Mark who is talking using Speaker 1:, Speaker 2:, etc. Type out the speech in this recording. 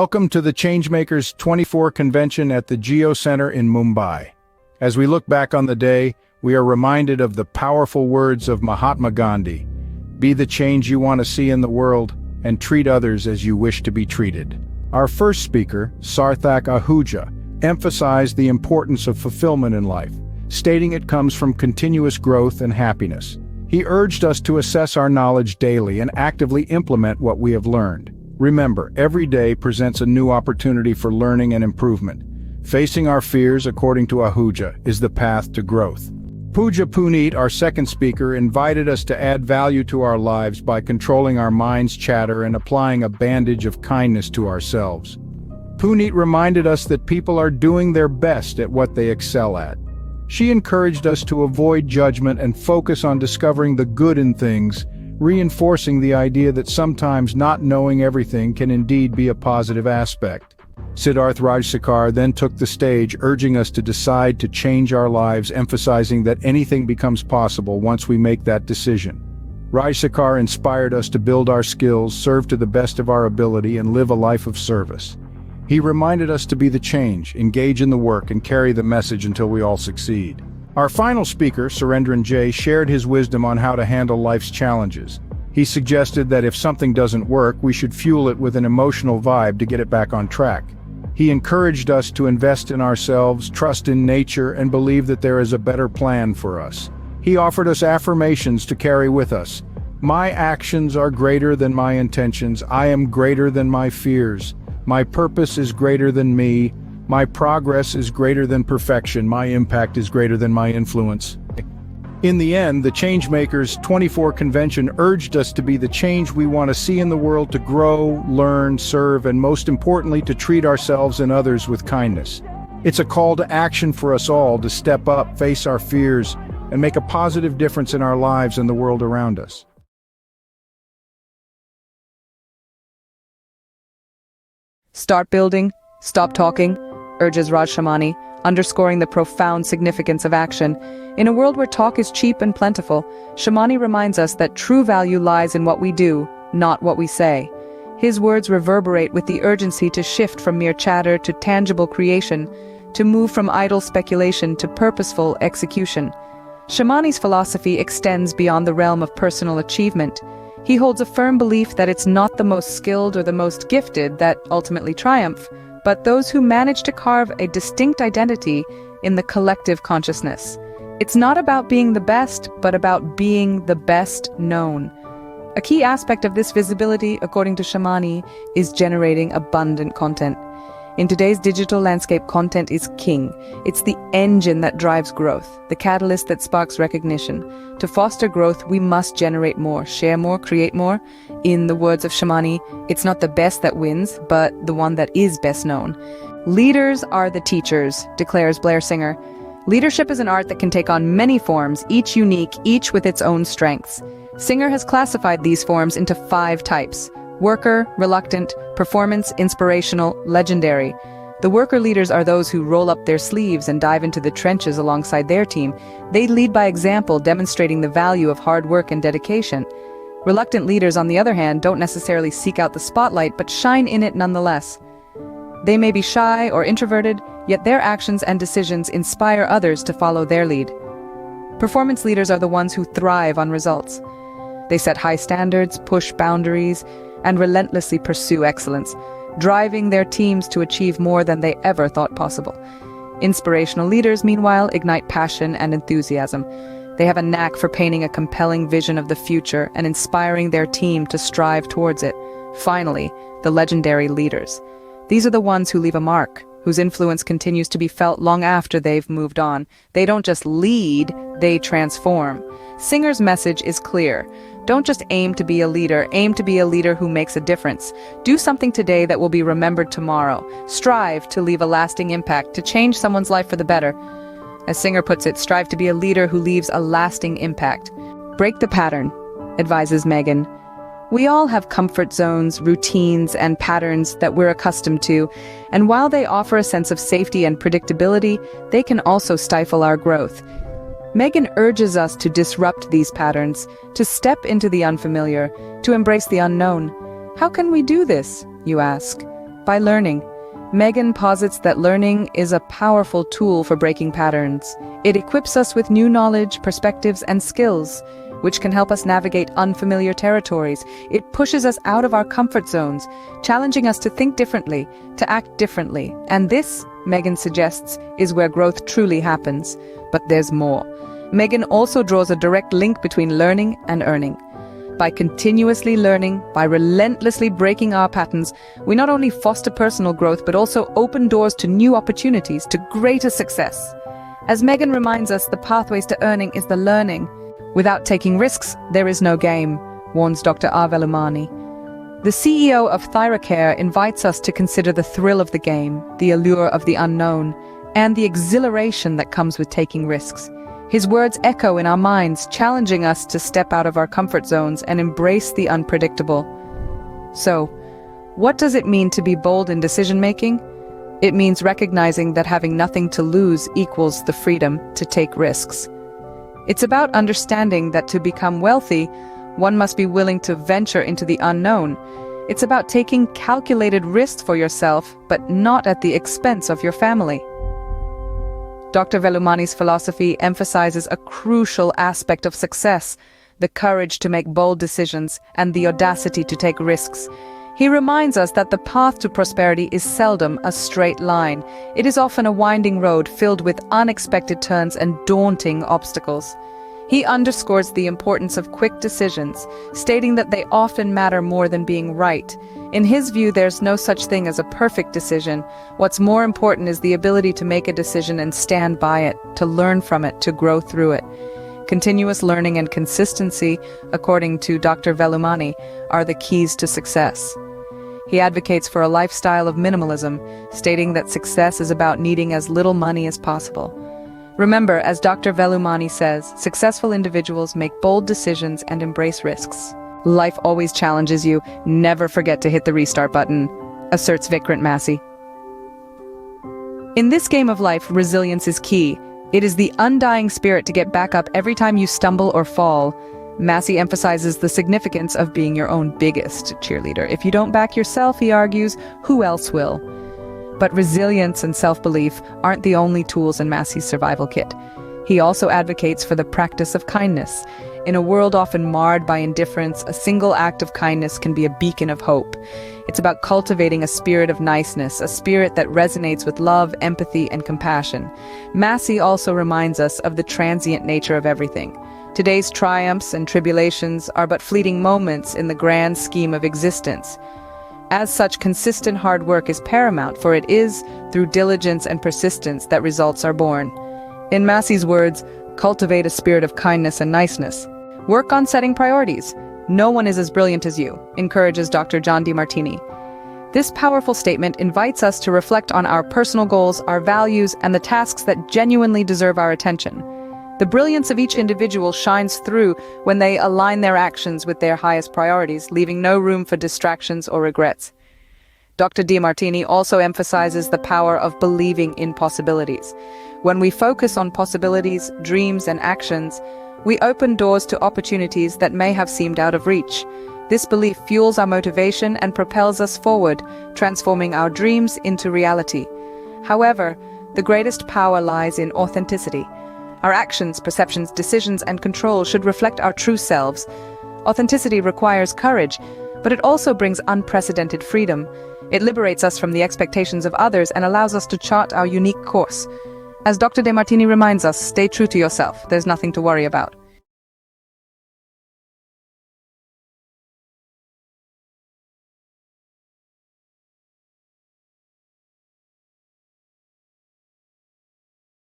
Speaker 1: Welcome to the Changemakers 24 convention at the Geo Center in Mumbai. As we look back on the day, we are reminded of the powerful words of Mahatma Gandhi. Be the change you want to see in the world, and treat others as you wish to be treated. Our first speaker, Sarthak Ahuja, emphasized the importance of fulfillment in life, stating it comes from continuous growth and happiness. He urged us to assess our knowledge daily and actively implement what we have learned. Remember, every day presents a new opportunity for learning and improvement. Facing our fears, according to Ahuja, is the path to growth. Pooja Puneet, our second speaker, invited us to add value to our lives by controlling our mind's chatter and applying a bandage of kindness to ourselves. Puneet reminded us that people are doing their best at what they excel at. She encouraged us to avoid judgment and focus on discovering the good in things, reinforcing the idea that sometimes not knowing everything can indeed be a positive aspect. Siddharth Rajsekhar then took the stage, urging us to decide to change our lives, emphasizing that anything becomes possible once we make that decision. Rajsekhar inspired us to build our skills, serve to the best of our ability, and live a life of service. He reminded us to be the change, engage in the work, and carry the message until we all succeed. Our final speaker, Surendran J., shared his wisdom on how to handle life's challenges. He suggested that if something doesn't work, we should fuel it with an emotional vibe to get it back on track. He encouraged us to invest in ourselves, trust in nature, and believe that there is a better plan for us. He offered us affirmations to carry with us. My actions are greater than my intentions. I am greater than my fears. My purpose is greater than me. My progress is greater than perfection. My impact is greater than my influence. In the end, the Changemakers 24 convention urged us to be the change we want to see in the world, to grow, learn, serve, and most importantly, to treat ourselves and others with kindness. It's a call to action for us all to step up, face our fears, and make a positive difference in our lives and the world around us.
Speaker 2: Start building, stop talking, urges Raj Shamani, underscoring the profound significance of action. In a world where talk is cheap and plentiful, Shamani reminds us that true value lies in what we do, not what we say. His words reverberate with the urgency to shift from mere chatter to tangible creation, to move from idle speculation to purposeful execution. Shamani's philosophy extends beyond the realm of personal achievement. He holds a firm belief that it's not the most skilled or the most gifted that ultimately triumph, but those who manage to carve a distinct identity in the collective consciousness. It's not about being the best, but about being the best known. A key aspect of this visibility, according to Shamani, is generating abundant content. In today's digital landscape, content is king. It's the engine that drives growth, the catalyst that sparks recognition. To foster growth, we must generate more, share more, create more. In the words of Shamani, it's not the best that wins, but the one that is best known. Leaders are the teachers, declares Blair Singer. Leadership is an art that can take on many forms, each unique, each with its own strengths. Singer has classified these forms into 5 types: worker, reluctant, performance, inspirational, legendary. The worker leaders are those who roll up their sleeves and dive into the trenches alongside their team. They lead by example, demonstrating the value of hard work and dedication. Reluctant leaders, on the other hand, don't necessarily seek out the spotlight, but shine in it nonetheless. They may be shy or introverted, yet their actions and decisions inspire others to follow their lead. Performance leaders are the ones who thrive on results. They set high standards, push boundaries, and relentlessly pursue excellence, driving their teams to achieve more than they ever thought possible. Inspirational leaders, meanwhile, ignite passion and enthusiasm. They have a knack for painting a compelling vision of the future and inspiring their team to strive towards it. Finally, the legendary leaders. These are the ones who leave a mark, whose influence continues to be felt long after they've moved on. They don't just lead, they transform. Singer's message is clear. Don't just aim to be a leader, aim to be a leader who makes a difference. Do something today that will be remembered tomorrow. Strive to leave a lasting impact, to change someone's life for the better. As Singer puts it, strive to be a leader who leaves a lasting impact. Break the pattern, advises Megan. We all have comfort zones, routines, and patterns that we're accustomed to, and while they offer a sense of safety and predictability, they can also stifle our growth. Megan urges us to disrupt these patterns, to step into the unfamiliar, to embrace the unknown. How can we do this, you ask? by learning. Megan posits that learning is a powerful tool for breaking patterns. It equips us with new knowledge, perspectives, and skills, which can help us navigate unfamiliar territories. It pushes us out of our comfort zones, challenging us to think differently, to act differently. And this, Megan suggests, is where growth truly happens. But there's more. Megan also draws a direct link between learning and earning. By continuously learning, by relentlessly breaking our patterns, we not only foster personal growth but also open doors to new opportunities, to greater success. As Megan reminds us, the pathways to earning is the learning. Without taking risks, there is no game, warns Dr. Velumani. The CEO of ThyroCare invites us to consider the thrill of the game, the allure of the unknown, and the exhilaration that comes with taking risks. His words echo in our minds, challenging us to step out of our comfort zones and embrace the unpredictable. So, what does it mean to be bold in decision-making? It means recognizing that having nothing to lose equals the freedom to take risks. It's about understanding that to become wealthy, one must be willing to venture into the unknown. It's about taking calculated risks for yourself, but not at the expense of your family. Dr. Velumani's philosophy emphasizes a crucial aspect of success, the courage to make bold decisions and the audacity to take risks. He reminds us that the path to prosperity is seldom a straight line. It is often a winding road filled with unexpected turns and daunting obstacles. He underscores the importance of quick decisions, stating that they often matter more than being right. In his view, there's no such thing as a perfect decision. What's more important is the ability to make a decision and stand by it, to learn from it, to grow through it. Continuous learning and consistency, according to Dr. Velumani, are the keys to success. He advocates for a lifestyle of minimalism, stating that success is about needing as little money as possible. Remember, as Dr. Velumani says, successful individuals make bold decisions and embrace risks. Life always challenges you. Never forget to hit the restart button, asserts Vikrant Massey. In this game of life, resilience is key. It is the undying spirit to get back up every time you stumble or fall. Massey emphasizes the significance of being your own biggest cheerleader. If you don't back yourself, he argues, who else will? But resilience and self-belief aren't the only tools in Massey's survival kit. He also advocates for the practice of kindness. In a world often marred by indifference, a single act of kindness can be a beacon of hope. It's about cultivating a spirit of niceness, a spirit that resonates with love, empathy, and compassion. Massey also reminds us of the transient nature of everything. Today's triumphs and tribulations are but fleeting moments in the grand scheme of existence. As such, consistent hard work is paramount, for it is through diligence and persistence that results are born. In Massey's words, cultivate a spirit of kindness and niceness. Work on setting priorities. No one is as brilliant as you, encourages Dr. johndimartini. This powerful statement invites us to reflect on our personal goals, our values, and the tasks that genuinely deserve our attention. The brilliance of each individual shines through when they align their actions with their highest priorities, leaving no room for distractions or regrets. Dr. Demartini also emphasizes the power of believing in possibilities. When we focus on possibilities, dreams, and actions, we open doors to opportunities that may have seemed out of reach. This belief fuels our motivation and propels us forward, transforming our dreams into reality. However, the greatest power lies in authenticity. Our actions, perceptions, decisions, and control should reflect our true selves. Authenticity requires courage, but it also brings unprecedented freedom. It liberates us from the expectations of others and allows us to chart our unique course. As Dr. Demartini reminds us, stay true to yourself. There's nothing to worry about.